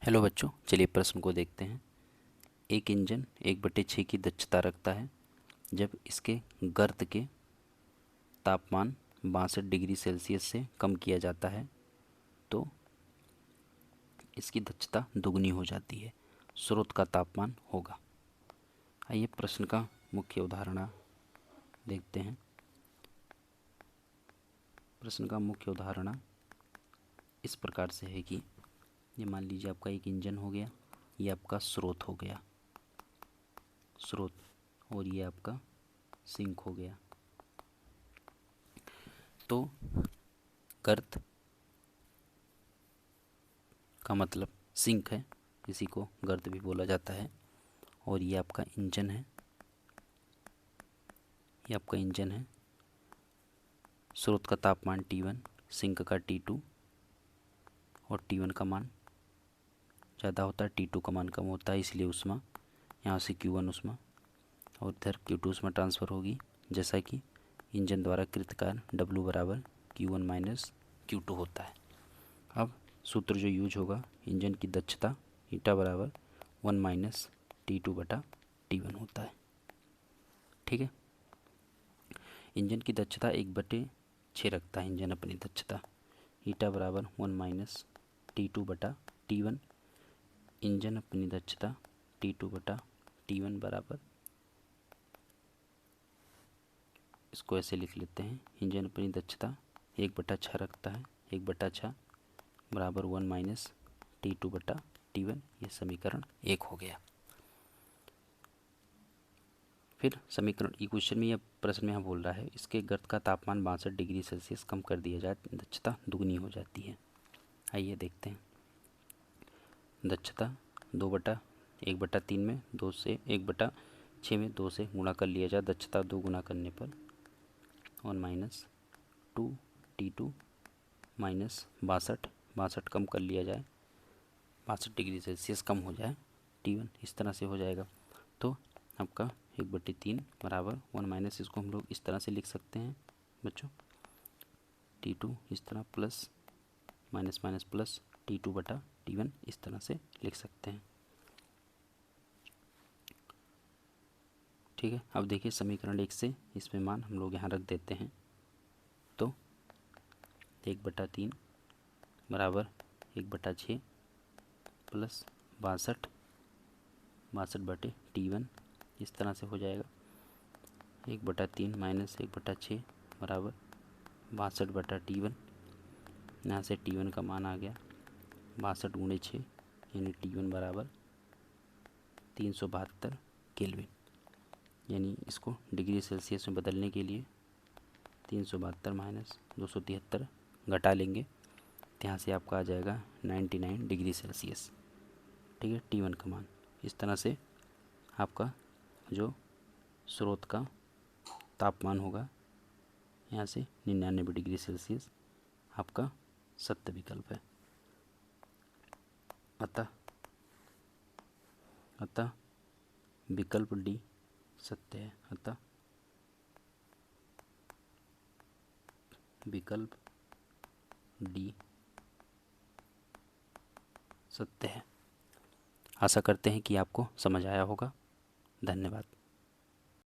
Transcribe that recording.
Hello बच्चों, चलिए प्रश्न को देखते हैं। एक इंजन 1/6 की दक्षता रखता है। जब इसके गर्त के तापमान 62 डिग्री सेल्सियस से कम किया जाता है तो इसकी दक्षता दुगनी हो जाती है। स्रोत का तापमान होगा। आइए प्रश्न का मुख्य उदाहरण देखते हैं। प्रश्न का मुख्य उदाहरण इस प्रकार से है कि ये मान लीजिए आपका एक इंजन हो गया, ये आपका स्रोत हो गया, स्रोत, और ये आपका सिंक हो गया। तो गर्त का मतलब सिंक है, इसी को गर्त भी बोला जाता है। और ये आपका इंजन है, ये आपका इंजन है। स्रोत का तापमान T1, सिंक का T2, और T1 का मान ज़्यादा होता है, T2 का मान कम होता है, इसलिए उष्मा यहाँ से Q1 उष्मा और इधर Q2 उष्मा ट्रांसफ़र होगी, जैसा कि इंजन द्वारा कृत कार्य W बराबर Q1 माइनस Q2 होता है। अब सूत्र जो यूज होगा, इंजन की दक्षता ईटा बराबर 1 माइनस T2 बटा T1 होता है। ठीक है, इंजन की दक्षता 1/6 रखता है इंजन अपनी दक्षता। ईटा बराबर 1 माइनस T2 बटा T1। इंजन अपनी दक्षता T2 बटा T1 बराबर, इसको ऐसे लिख लेते हैं, इंजन अपनी दक्षता 1/6 रखता है, 1/6 बराबर 1 माइनस T2 बटा T1। ये समीकरण 1 हो गया। फिर समीकरण क्वेश्चन में या प्रश्न में यहाँ बोल रहा है, इसके गर्त का तापमान 62 डिग्री सेल्सियस कम कर दिया जाए, दक्षता दुगनी हो जाती है। आइए देखते हैं। दक्षता 1/3 में 2 से 1/6 में 2 से गुणा कर लिया जाए, दक्षता 2 गुना करने पर 1 माइनस 2T2 माइनस 62 कम कर लिया जाए, 62 डिग्री सेल्सियस कम हो जाए T1, इस तरह से हो जाएगा। तो आपका 1/3 बराबर 1 माइनस, इसको हम लोग इस तरह से लिख सकते हैं बच्चों, T2 इस तरह plus minus minus plus T2 बटा T1, इस तरह से लिख सकते हैं। ठीक है, अब देखिए समीकरण 1 से इसमें मान हम लोग यहाँ रख देते हैं। तो 1/3 बराबर 1/6 प्लस 62 बटे T1, इस तरह से हो जाएगा। 1/3 माइनस 1/6 बराबर 62 बटा T1। यहाँ से T1 का मान आ गया 62 गुणे 6, यानी T1 बराबर 372 केल्विन। यानी इसको डिग्री सेल्सियस में बदलने के लिए 372 माइनस 273 घटा लेंगे, तो यहाँ से आपका आ जाएगा 99 डिग्री सेल्सियस। ठीक है, T1 का मान इस तरह से आपका जो स्रोत का तापमान होगा, यहाँ से 99 डिग्री सेल्सियस आपका सत्य विकल्प है। अतः विकल्प डी सत्य है। अतः विकल्प डी सत्य है। आशा करते हैं कि आपको समझ आया होगा। धन्यवाद।